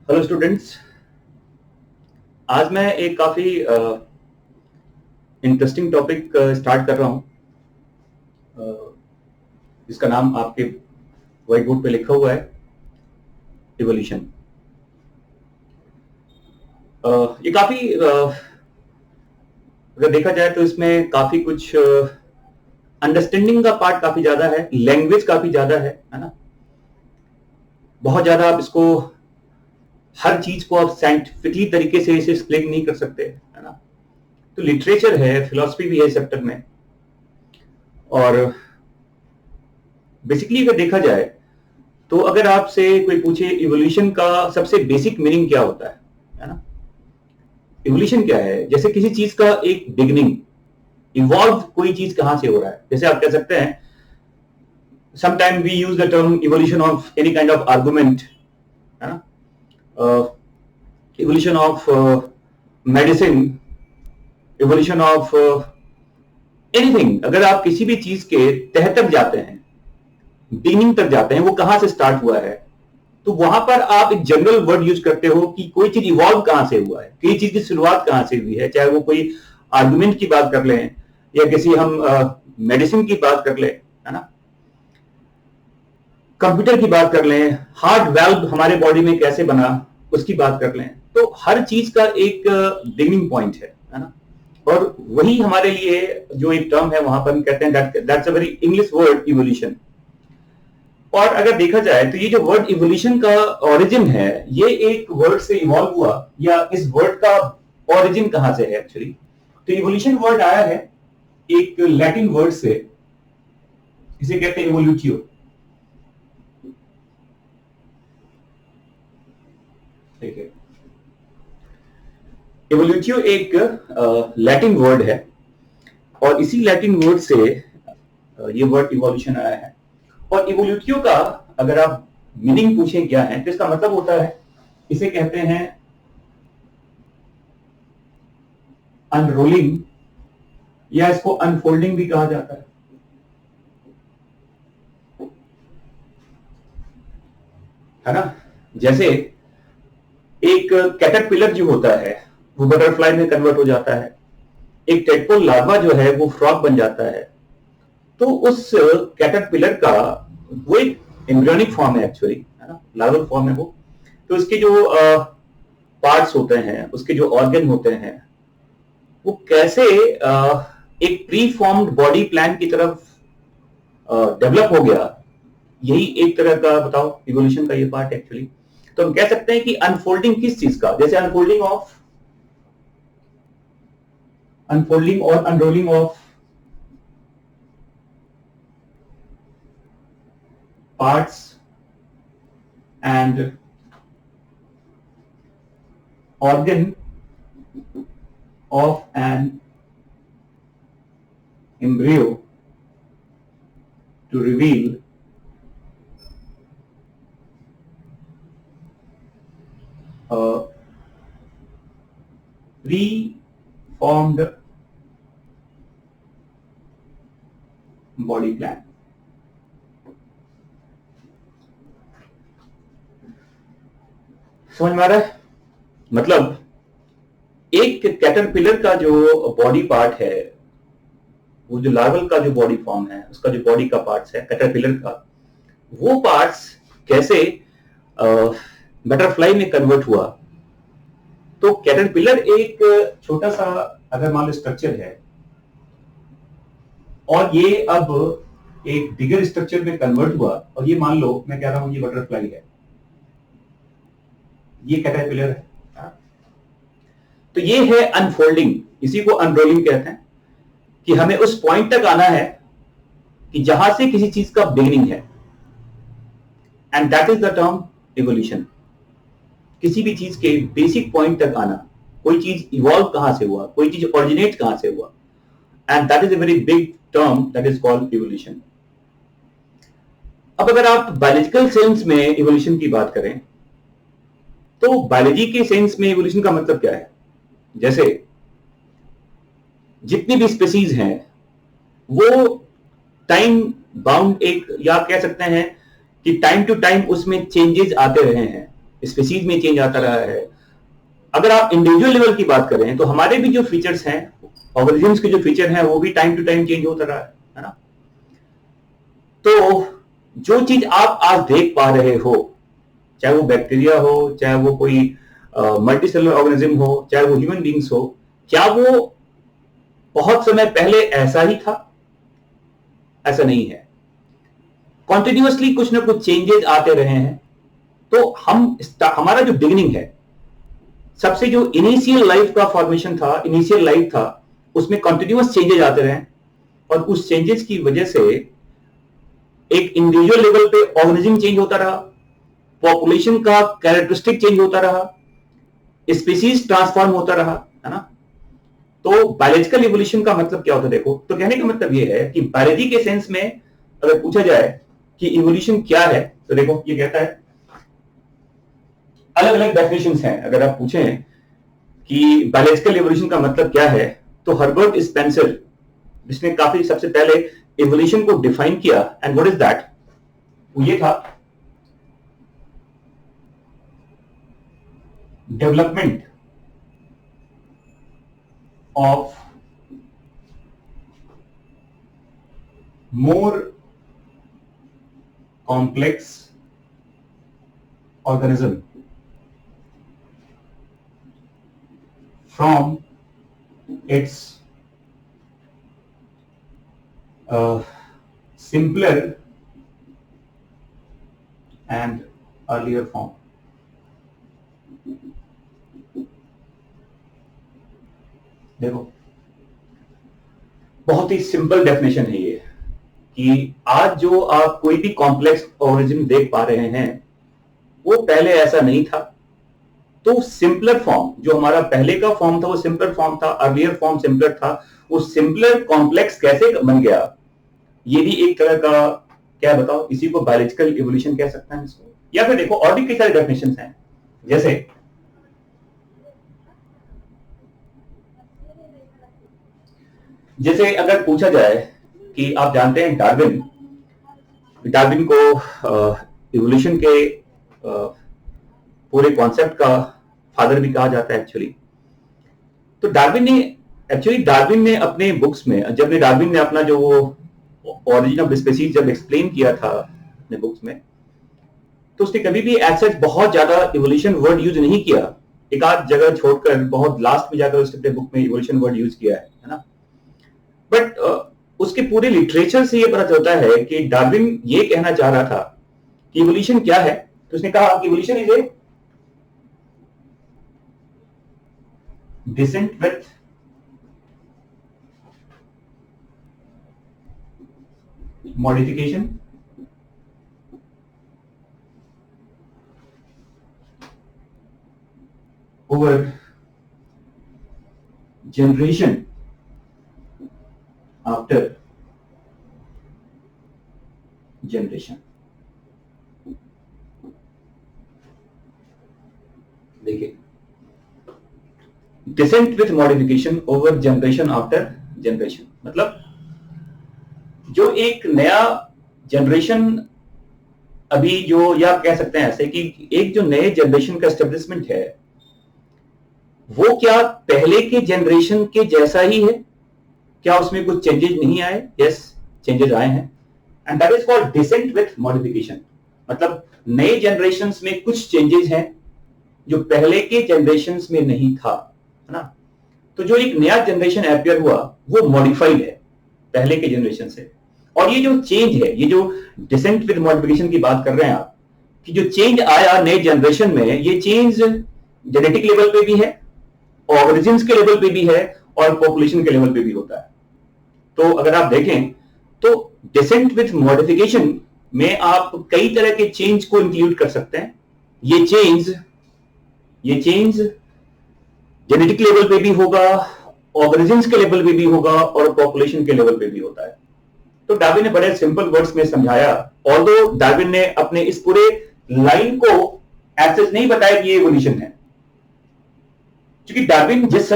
Hello students. आज मैं एक काफ़ी इंटरेस्टिंग टॉपिक स्टार्ट कर रहा हूँ, जिसका नाम आपके व्हाइट बोर्ड पे लिखा हुआ है, इवोल्यूशन। ये काफ़ी अगर देखा जाए तो इसमें काफ़ी कुछ अंडरस्टैंडिंग का पार्ट काफ़ी ज़्यादा है, लैंग्वेज काफ़ी ज़्यादा है ना। बहुत ज़्यादा आप इसको हर चीज़ को आप साइंटिफिकली तरीके से इसे एक्सप्लेन नहीं कर सकते, है ना। तो लिटरेचर है, फिलोसफी भी है इस चैप्टर में। और बेसिकली अगर देखा जाए तो अगर आपसे कोई पूछे इवोल्यूशन का सबसे बेसिक मीनिंग क्या होता है ना। इवोल्यूशन क्या है? जैसे किसी चीज का एक बिगिनिंग, इवॉल्व कोई चीज कहां से हो रहा है। जैसे आप कह सकते हैं, sometime we use the term evolution of any kind of argument, है ना, evolution of medicine, evolution of anything. अगर आप किसी भी चीज के तह तक जाते हैं, बिगिनिंग तक जाते हैं, वो कहां से स्टार्ट हुआ है, तो वहां पर आप एक जनरल वर्ड यूज करते हो कि कोई चीज इवॉल्व कहां से हुआ है, किसी चीज की शुरुआत कहां से हुई है। चाहे वो कोई आर्गुमेंट की बात कर लें या किसी हम मेडिसिन की बात कर लें, है ना, कंप्यूटर की बात कर लें, हार्ट वाल्व हमारे बॉडी में कैसे बना उसकी बात कर लें। तो हर चीज का एक बिगिनिंग पॉइंट है ना। और वही हमारे लिए जो एक टर्म है, वहां पर हम कहते हैं that's a very English word, evolution. और अगर देखा जाए तो ये जो वर्ड इवोल्यूशन का ओरिजिन है, ये एक वर्ड से इवॉल्व हुआ, या इस वर्ड का ओरिजिन कहां से है एक्चुअली। तो इवोल्यूशन वर्ड आया है एक लैटिन वर्ड से, इसे कहते हैं इवोल्यूटियो। ठीक है, इवोल्यूटियो एक लैटिन वर्ड है, और इसी लैटिन वर्ड से ये वर्ड इवोल्यूशन आया है। और इवोल्यूटियो का अगर आप मीनिंग पूछें क्या है, तो इसका मतलब होता है, इसे कहते हैं अनरोलिंग, या इसको अनफोल्डिंग भी कहा जाता है ना। जैसे एक कैटरपिलर जो होता है वो बटरफ्लाई में कन्वर्ट हो जाता है, एक टेडपोल लार्वा जो है वो फ्रॉग बन जाता है। तो उस कैटरपिलर का वो एक एम्ब्रियोनिक फॉर्म है एक्चुअली, है ना, लार्वल फॉर्म है वो। तो इसके जो पार्ट्स होते हैं, उसके जो ऑर्गन होते हैं, वो कैसे एक प्री फॉर्म्ड बॉडी प्लान की तरफ डेवलप हो गया, यही एक तरह का बताओ इवोल्यूशन का ये पार्ट एक्चुअली। तो हम कह सकते हैं कि अनफोल्डिंग किस चीज का, जैसे अनफोल्डिंग और unrolling of parts and organ of an embryo to reveal a pre-formed body plan। समझ में आ रहा है? मतलब एक कैटरपिलर का जो बॉडी पार्ट है, वो जो लार्वल का जो बॉडी फॉर्म है, उसका जो बॉडी का पार्ट्स है कैटरपिलर का, वो पार्ट्स कैसे बटरफ्लाई में कन्वर्ट हुआ। तो कैटरपिलर एक छोटा सा अगर मान लो स्ट्रक्चर है, और ये अब एक बिगर स्ट्रक्चर में कन्वर्ट हुआ, और ये मान लो मैं कह रहा हूं ये बटरफ्लाई है, ये कैटरपिलर है। तो ये है अनफोल्डिंग, इसी को अनरोलिंग कहते हैं, कि हमें उस पॉइंट तक आना है कि जहां से किसी चीज का बिगिनिंग है, and that is the term evolution. किसी भी चीज के बेसिक पॉइंट तक आना, कोई चीज इवॉल्व कहां से हुआ, कोई चीज ओरिजिनेट कहां से हुआ, and that is a very big term that is called evolution. अब अगर आप बायोलॉजिकल सेंस में इवोल्यूशन की बात करें, तो बायोलॉजी के सेंस में इवोल्यूशन का मतलब क्या है। जैसे जितनी भी स्पीसीज हैं, वो टाइम बाउंड एक, या कह सकते हैं कि टाइम टू टाइम उसमें चेंजेस आते रहे हैं। स्पीसीज में चेंज आता रहा है। अगर आप इंडिविजुअल लेवल की बात करें तो हमारे भी जो फीचर्स हैं, ऑर्गेनिजम्स के जो फीचर हैं, वो भी टाइम टू टाइम चेंज होता रहा है ना। तो जो चीज आप आज देख पा रहे हो, चाहे वो बैक्टीरिया हो, चाहे वो कोई मल्टीसेलुलर ऑर्गेनिज्म हो, चाहे वो ह्यूमन बींग्स हो, क्या वो बहुत समय पहले ऐसा ही था? ऐसा नहीं है। कॉन्टिन्यूअसली कुछ ना कुछ चेंजेस आते रहे हैं। तो हमारा जो बिगिनिंग है, सबसे जो इनिशियल लाइफ का फॉर्मेशन था, इनिशियल लाइफ था, उसमें कॉन्टिन्यूअस चेंजेस आते रहे और उस चेंजेस की वजह से एक इंडिविजुअल लेवल पे ऑर्गेनिज्म चेंज होता रहा, पॉपुलेशन का कैरेक्टरिस्टिक चेंज होता रहा, स्पीसीज ट्रांसफॉर्म होता रहा, है ना। तो बायोलॉजिकल इवोल्यूशन का मतलब क्या होता है? देखो, तो कहने का मतलब ये है कि बायोलॉजी के सेंस में अगर पूछा जाए कि इवोल्यूशन क्या है, तो देखो ये कहता है, अलग अलग डेफिनेशंस हैं। अगर आप पूछें कि बायोलॉजिकल इवोल्यूशन का मतलब क्या है, तो हर्बर्ट स्पेंसर, जिसने काफी सबसे पहले इवोल्यूशन को डिफाइन किया, एंड व्हाट इज दैट, वो ये था, development of more complex organism from its simpler and earlier form. देखो, बहुत ही सिंपल डेफिनेशन है ये, कि आज जो आप कोई भी कॉम्प्लेक्स ऑर्गेनिज्म देख पा रहे हैं, वो पहले ऐसा नहीं था। तो सिंपलर फॉर्म, जो हमारा पहले का फॉर्म था, वो सिंपलर फॉर्म था, अर्लियर फॉर्म सिंपलर था, वो सिंपलर कॉम्प्लेक्स कैसे बन गया, ये भी एक तरह का, क्या बताओ, इसी को बायोलॉजिकल इवोल्यूशन कह सकते हैं इसको। या फिर देखो, और भी कई सारे डेफिनेशंस हैं, जैसे अगर पूछा जाए कि आप जानते हैं डार्विन को इवोल्यूशन के पूरे कॉन्सेप्ट का फादर भी कहा जाता है एक्चुअली। तो डार्विन ने अपने बुक्स में, जब डार्विन ने अपना जो ओरिजिन ऑफ स्पीसीज जब एक्सप्लेन किया था अपने बुक्स में, तो उसने कभी भी एज सच बहुत ज्यादा इवोल्यूशन वर्ड यूज नहीं किया। एक आध जगह छोड़कर बहुत लास्ट में जाकर उसने अपने बुक में इवोल्यूशन वर्ड यूज किया है ना। बट उसके पूरे लिटरेचर से ये पता चलता है कि डार्विन ये कहना चाह रहा था कि इवोल्यूशन क्या है। तो उसने कहा कि evolution is a descent with modification over generation after generation। देखिए, descent with modification over generation after generation, मतलब जो एक नया जनरेशन अभी जो, या कह सकते हैं ऐसे कि एक जो नए जनरेशन का एस्टेब्लिशमेंट है, वो क्या पहले के जनरेशन के जैसा ही है? क्या उसमें कुछ चेंजेस नहीं आए? यस, चेंजेस आए हैं, and that is called descent with modification. मतलब नए जनरेशंस में कुछ चेंजेस हैं जो पहले के जनरेशंस में नहीं था, है ना। तो जो एक नया जनरेशन अपीयर हुआ, वो मॉडिफाइड है पहले के जनरेशन से। और ये जो चेंज है, ये जो डिसेंट विद मॉडिफिकेशन की बात कर रहे हैं आप, कि जो चेंज आया नए जनरेशन में, ये चेंज जेनेटिक लेवल पे भी है, ऑर्गेनिजम्स के लेवल पे भी है, और पॉपुलेशन के लेवल पे भी होता है। तो अगर आप देखें तो डिसेंट विद मॉडिफिकेशन में आप कई तरह के चेंज को इंक्लूड कर सकते हैं। ये चेंज जेनेटिक लेवल पे भी होगा, ऑर्गेनिजम्स के लेवल पे भी होगा, और पॉपुलेशन के लेवल पे भी होता है। तो डार्विन ने बड़े सिंपल वर्ड्स में समझाया, ऑल्दो डार्विन ने अपने इस पूरे लाइन को ऐसे नहीं बताया कि ये इवोल्यूशन है, क्योंकि डार्विन जिस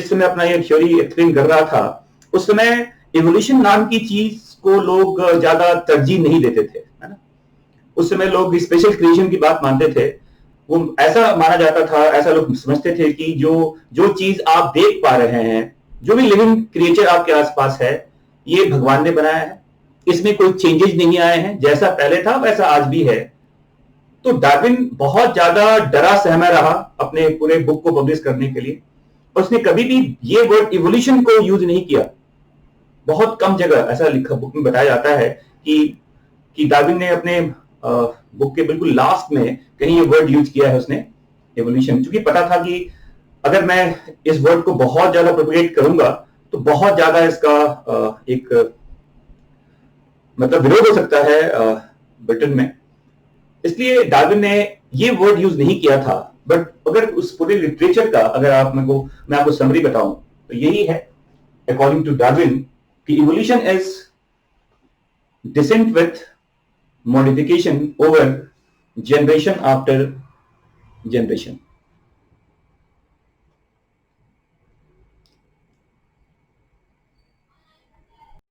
समय अपना ये थ्योरी एक्सप्लेन कर रहा था, उस समय इवोल्यूशन नाम की चीज को लोग ज्यादा तरजीह नहीं देते थे, है ना। उस समय लोग स्पेशल क्रिएशन की बात मानते थे। वो ऐसा माना जाता था, ऐसा लोग समझते थे कि जो जो चीज आप देख पा रहे हैं, जो भी लिविंग क्रिएचर आपके आसपास है, ये भगवान ने बनाया है, इसमें कोई चेंजेस नहीं आए हैं, जैसा पहले था वैसा आज भी है। तो डार्विन बहुत ज्यादा डरा सहमा रहा अपने पूरे बुक को पब्लिश करने के लिए, और उसने कभी भी ये वर्ड इवोल्यूशन को यूज नहीं किया। बहुत कम जगह ऐसा लिखा बुक में बताया जाता है कि डार्विन ने अपने बुक के बिल्कुल लास्ट में कहीं ये वर्ड यूज किया है उसने, एवोल्यूशन, क्योंकि पता था कि अगर मैं इस वर्ड को बहुत ज्यादा प्रोपेगेट करूंगा तो बहुत ज्यादा इसका एक मतलब विरोध हो सकता है ब्रिटेन में। इसलिए डार्विन ने ये वर्ड यूज नहीं किया था। बट अगर उस पूरे लिटरेचर का अगर मैं आपको समरी बताऊं तो यही है, अकॉर्डिंग टू डार्विन, कि evolution is descent with modification over generation after generation.